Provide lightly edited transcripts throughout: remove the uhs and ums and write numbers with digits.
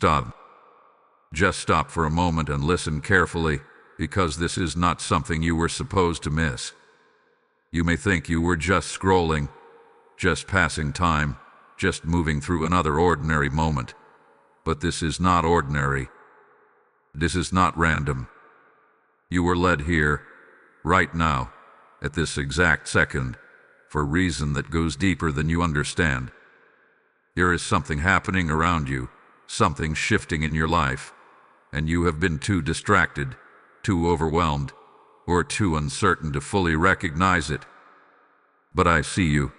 Stop. Just stop for a moment and listen carefully, because this is not something you were supposed to miss. You may think you were just scrolling, just passing time, just moving through another ordinary moment. But this is not ordinary. This is not random. You were led here, right now, at this exact second, for a reason that goes deeper than you understand. There is something happening around you, something shifting in your life, and you have been too distracted, too overwhelmed, or too uncertain to fully recognize it. But I see you.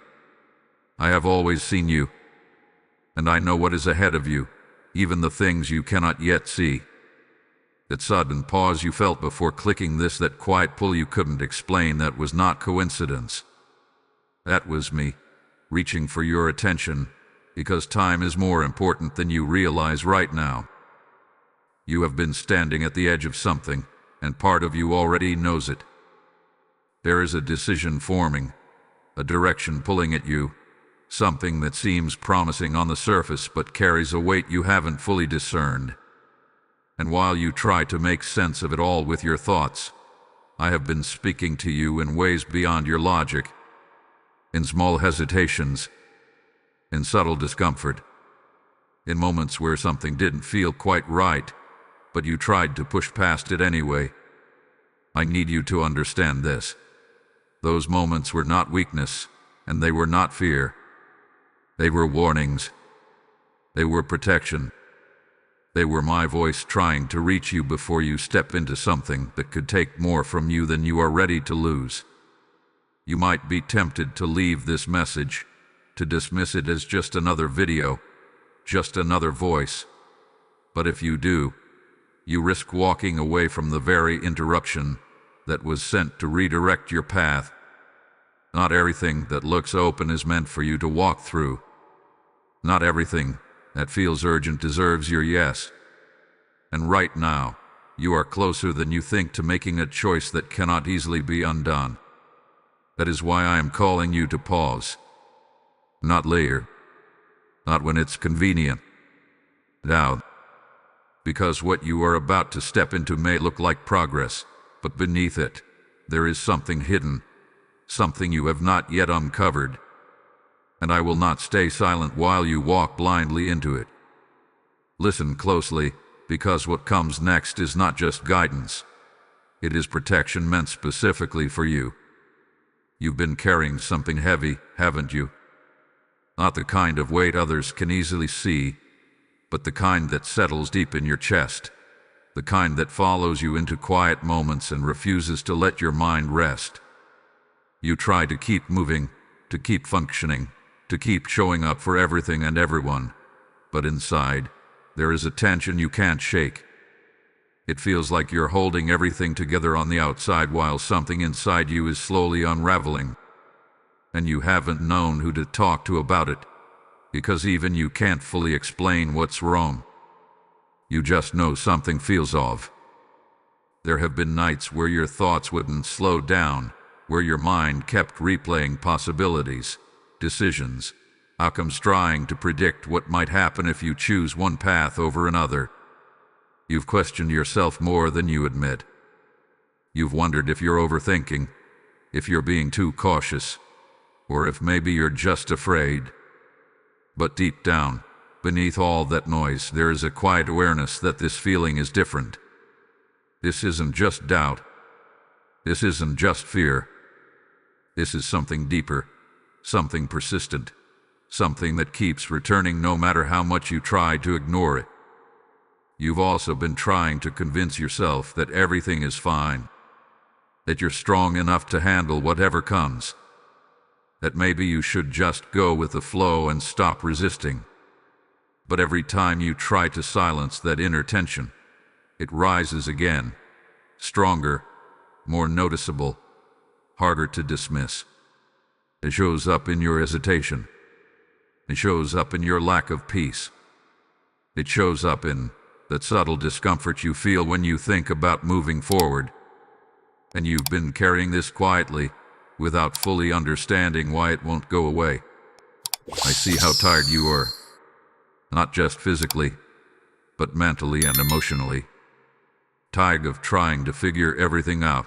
I have always seen you, and I know what is ahead of you, even the things you cannot yet see. That sudden pause you felt before clicking this, that quiet pull you couldn't explain, that was not coincidence. That was me, reaching for your attention, because time is more important than you realize right now. You have been standing at the edge of something, and part of you already knows it. There is a decision forming, a direction pulling at you, something that seems promising on the surface but carries a weight you haven't fully discerned. And while you try to make sense of it all with your thoughts, I have been speaking to you in ways beyond your logic, in small hesitations, in subtle discomfort, in moments where something didn't feel quite right, but you tried to push past it anyway. I need you to understand this. Those moments were not weakness, and they were not fear. They were warnings. They were protection. They were my voice trying to reach you before you step into something that could take more from you than you are ready to lose. You might be tempted to leave this message, to dismiss it as just another video, just another voice. But if you do, you risk walking away from the very interruption that was sent to redirect your path. Not everything that looks open is meant for you to walk through. Not everything that feels urgent deserves your yes. And right now, you are closer than you think to making a choice that cannot easily be undone. That is why I am calling you to pause. Not later. Not when it's convenient. Now. Because what you are about to step into may look like progress, but beneath it, there is something hidden, something you have not yet uncovered. And I will not stay silent while you walk blindly into it. Listen closely, because what comes next is not just guidance. It is protection meant specifically for you. You've been carrying something heavy, haven't you? Not the kind of weight others can easily see, but the kind that settles deep in your chest, the kind that follows you into quiet moments and refuses to let your mind rest. You try to keep moving, to keep functioning, to keep showing up for everything and everyone, but inside, there is a tension you can't shake. It feels like you're holding everything together on the outside while something inside you is slowly unraveling. And you haven't known who to talk to about it, because even you can't fully explain what's wrong. You just know something feels off. There have been nights where your thoughts wouldn't slow down, where your mind kept replaying possibilities, decisions, outcomes, trying to predict what might happen if you choose one path over another. You've questioned yourself more than you admit. You've wondered if you're overthinking, if you're being too cautious, or if maybe you're just afraid. But deep down, beneath all that noise, there is a quiet awareness that this feeling is different. This isn't just doubt. This isn't just fear. This is something deeper, something persistent, something that keeps returning no matter how much you try to ignore it. You've also been trying to convince yourself that everything is fine, that you're strong enough to handle whatever comes, that maybe you should just go with the flow and stop resisting. But every time you try to silence that inner tension, it rises again, stronger, more noticeable, harder to dismiss. It shows up in your hesitation. It shows up in your lack of peace. It shows up in that subtle discomfort you feel when you think about moving forward. And you've been carrying this quietly, without fully understanding why it won't go away. I see how tired you are. Not just physically, but mentally and emotionally. Tired of trying to figure everything out.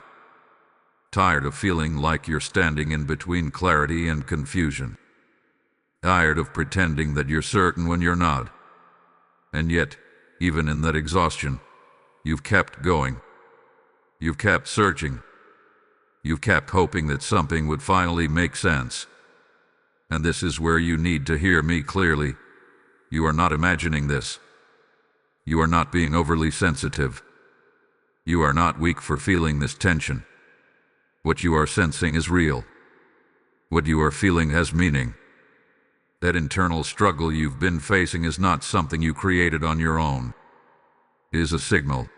Tired of feeling like you're standing in between clarity and confusion. Tired of pretending that you're certain when you're not. And yet, even in that exhaustion, you've kept going. You've kept searching. You've kept hoping that something would finally make sense. And this is where you need to hear me clearly. You are not imagining this. You are not being overly sensitive. You are not weak for feeling this tension. What you are sensing is real. What you are feeling has meaning. That internal struggle you've been facing is not something you created on your own. It is a signal.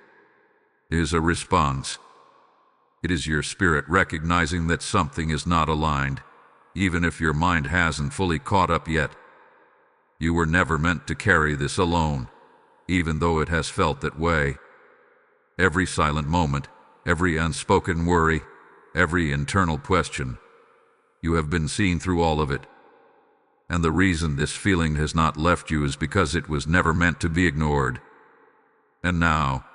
It is a response. It is your spirit recognizing that something is not aligned, even if your mind hasn't fully caught up yet. You were never meant to carry this alone, even though it has felt that way. Every silent moment, every unspoken worry, every internal question, you have been seen through all of it. And the reason this feeling has not left you is because it was never meant to be ignored. And now,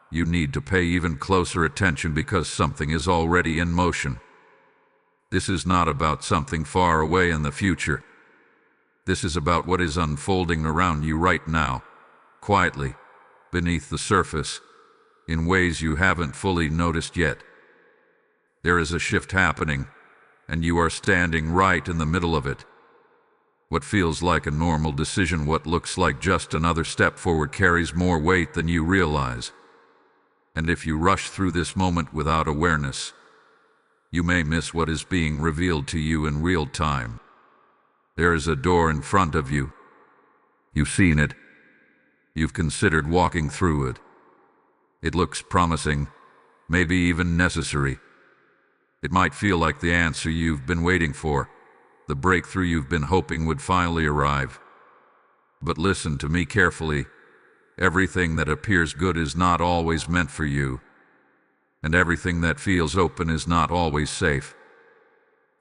you need to pay even closer attention because something is already in motion. This is not about something far away in the future. This is about what is unfolding around you right now, quietly, beneath the surface, in ways you haven't fully noticed yet. There is a shift happening, and you are standing right in the middle of it. What feels like a normal decision, what looks like just another step forward, carries more weight than you realize. And if you rush through this moment without awareness, you may miss what is being revealed to you in real time. There is a door in front of you. You've seen it. You've considered walking through it. It looks promising, maybe even necessary. It might feel like the answer you've been waiting for, the breakthrough you've been hoping would finally arrive. But listen to me carefully. Everything that appears good is not always meant for you. And everything that feels open is not always safe.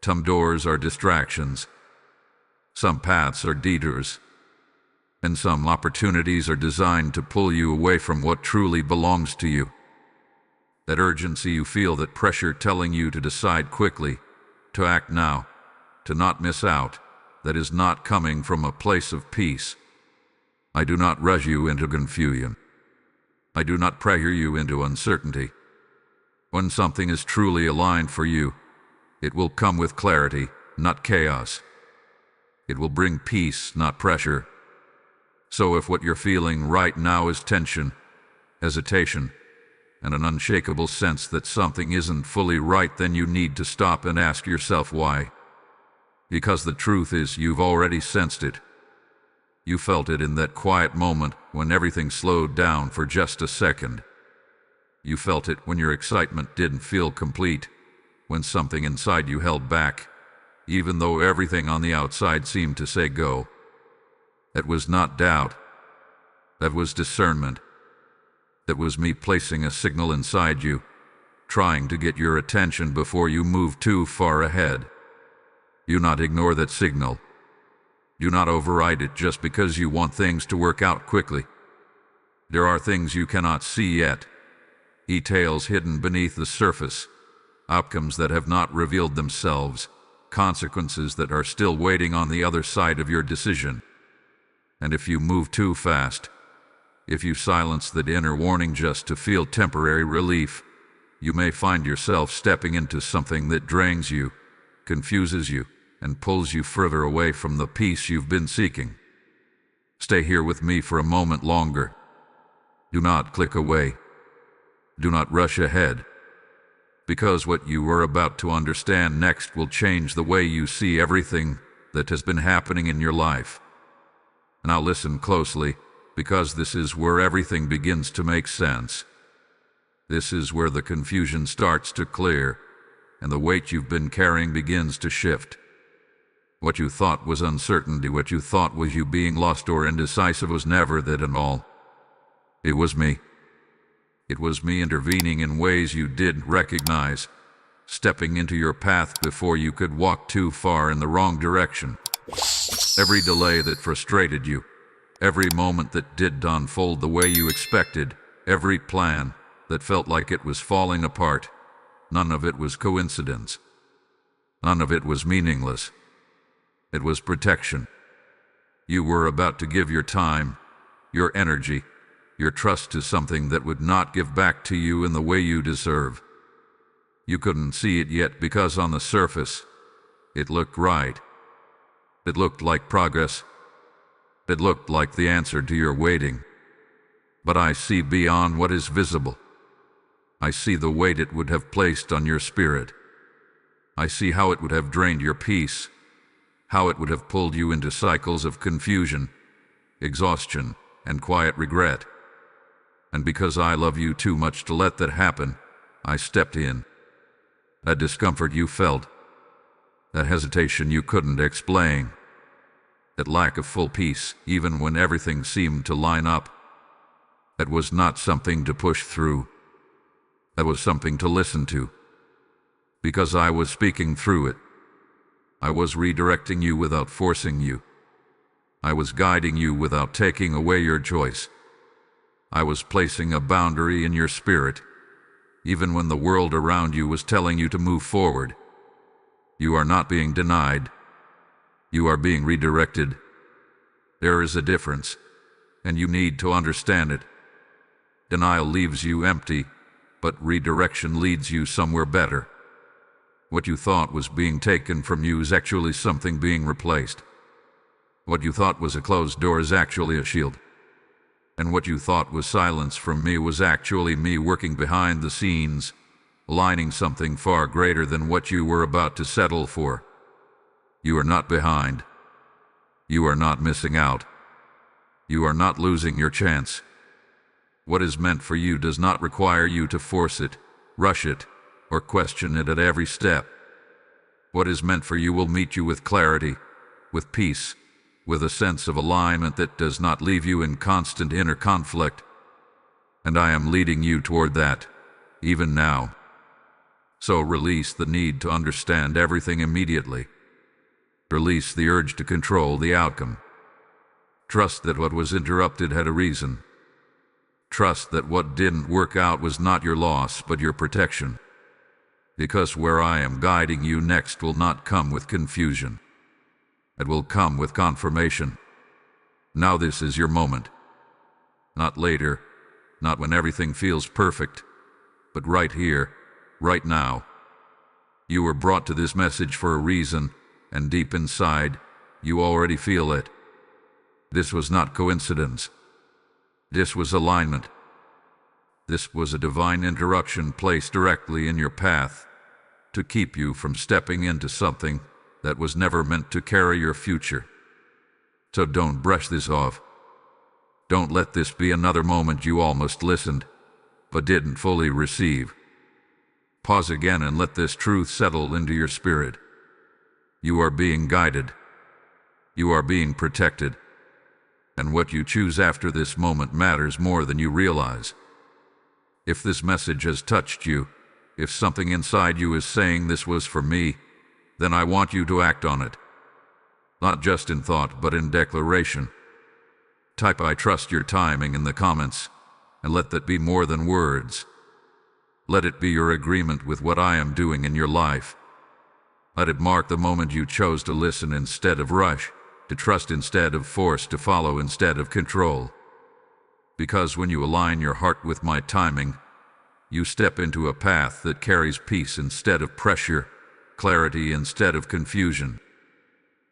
Some doors are distractions. Some paths are detours. And some opportunities are designed to pull you away from what truly belongs to you. That urgency you feel, that pressure telling you to decide quickly, to act now, to not miss out, that is not coming from a place of peace. I do not rush you into confusion. I do not pressure you into uncertainty. When something is truly aligned for you, it will come with clarity, not chaos. It will bring peace, not pressure. So if what you're feeling right now is tension, hesitation, and an unshakable sense that something isn't fully right, then you need to stop and ask yourself why. Because the truth is, you've already sensed it. You felt it in that quiet moment when everything slowed down for just a second. You felt it when your excitement didn't feel complete, when something inside you held back, even though everything on the outside seemed to say go. That was not doubt. That was discernment. That was me placing a signal inside you, trying to get your attention before you moved too far ahead. Do not ignore that signal. Do not override it just because you want things to work out quickly. There are things you cannot see yet, details hidden beneath the surface, outcomes that have not revealed themselves, consequences that are still waiting on the other side of your decision. And if you move too fast, if you silence that inner warning just to feel temporary relief, you may find yourself stepping into something that drains you, confuses you, and pulls you further away from the peace you've been seeking. Stay here with me for a moment longer. Do not click away. Do not rush ahead. Because what you are about to understand next will change the way you see everything that has been happening in your life. Now listen closely, because this is where everything begins to make sense. This is where the confusion starts to clear, and the weight you've been carrying begins to shift. What you thought was uncertainty, what you thought was you being lost or indecisive, was never that at all. It was me. It was me intervening in ways you didn't recognize, stepping into your path before you could walk too far in the wrong direction. Every delay that frustrated you, every moment that did not unfold the way you expected, every plan that felt like it was falling apart, none of it was coincidence. None of it was meaningless. It was protection. You were about to give your time, your energy, your trust to something that would not give back to you in the way you deserve. You couldn't see it yet because on the surface, it looked right. It looked like progress. It looked like the answer to your waiting. But I see beyond what is visible. I see the weight it would have placed on your spirit. I see how it would have drained your peace, how it would have pulled you into cycles of confusion, exhaustion, and quiet regret. And because I love you too much to let that happen, I stepped in. That discomfort you felt, that hesitation you couldn't explain, that lack of full peace even when everything seemed to line up, that was not something to push through. That was something to listen to. Because I was speaking through it. I was redirecting you without forcing you. I was guiding you without taking away your choice. I was placing a boundary in your spirit, even when the world around you was telling you to move forward. You are not being denied. You are being redirected. There is a difference, and you need to understand it. Denial leaves you empty, but redirection leads you somewhere better. What you thought was being taken from you is actually something being replaced. What you thought was a closed door is actually a shield. And what you thought was silence from me was actually me working behind the scenes, aligning something far greater than what you were about to settle for. You are not behind. You are not missing out. You are not losing your chance. What is meant for you does not require you to force it, rush it, or question it at every step. What is meant for you will meet you with clarity, with peace, with a sense of alignment that does not leave you in constant inner conflict. And I am leading you toward that, even now. So release the need to understand everything immediately. Release the urge to control the outcome. Trust that what was interrupted had a reason. Trust that what didn't work out was not your loss, but your protection. Because where I am guiding you next will not come with confusion. It will come with confirmation. Now this is your moment. Not later, not when everything feels perfect, but right here, right now. You were brought to this message for a reason, and deep inside, you already feel it. This was not coincidence. This was alignment. This was a divine interruption placed directly in your path to keep you from stepping into something that was never meant to carry your future. So don't brush this off. Don't let this be another moment you almost listened, but didn't fully receive. Pause again and let this truth settle into your spirit. You are being guided. You are being protected. And what you choose after this moment matters more than you realize. If this message has touched you, if something inside you is saying this was for me, then I want you to act on it. Not just in thought, but in declaration. Type "I trust your timing" in the comments, and let that be more than words. Let it be your agreement with what I am doing in your life. Let it mark the moment you chose to listen instead of rush, to trust instead of force, to follow instead of control. Because when you align your heart with my timing, you step into a path that carries peace instead of pressure, clarity instead of confusion.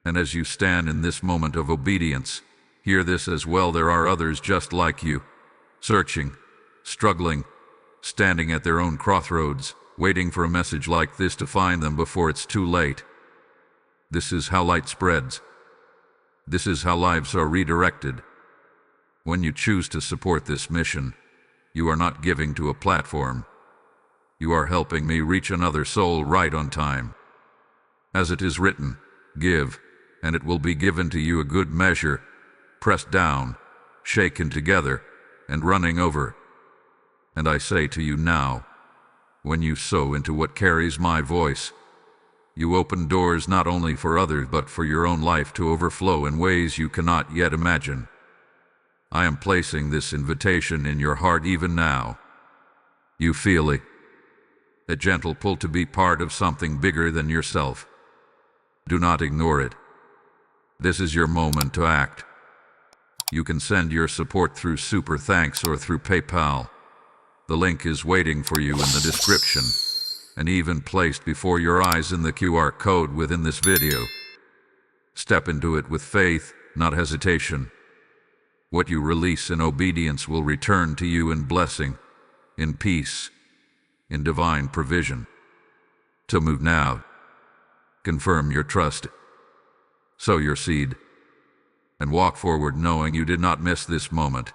And as you stand in this moment of obedience, hear this as well: there are others just like you, searching, struggling, standing at their own crossroads, waiting for a message like this to find them before it's too late. This is how light spreads. This is how lives are redirected. When you choose to support this mission, you are not giving to a platform. You are helping me reach another soul right on time. As it is written, give, and it will be given to you, a good measure, pressed down, shaken together, and running over. And I say to you now, when you sow into what carries my voice, you open doors not only for others but for your own life to overflow in ways you cannot yet imagine. I am placing this invitation in your heart even now. You feel it. A gentle pull to be part of something bigger than yourself. Do not ignore it. This is your moment to act. You can send your support through Super Thanks or through PayPal. The link is waiting for you in the description, and even placed before your eyes in the QR code within this video. Step into it with faith, not hesitation. What you release in obedience will return to you in blessing, in peace, in divine provision. To move now. Confirm your trust. Sow your seed. And walk forward knowing you did not miss this moment.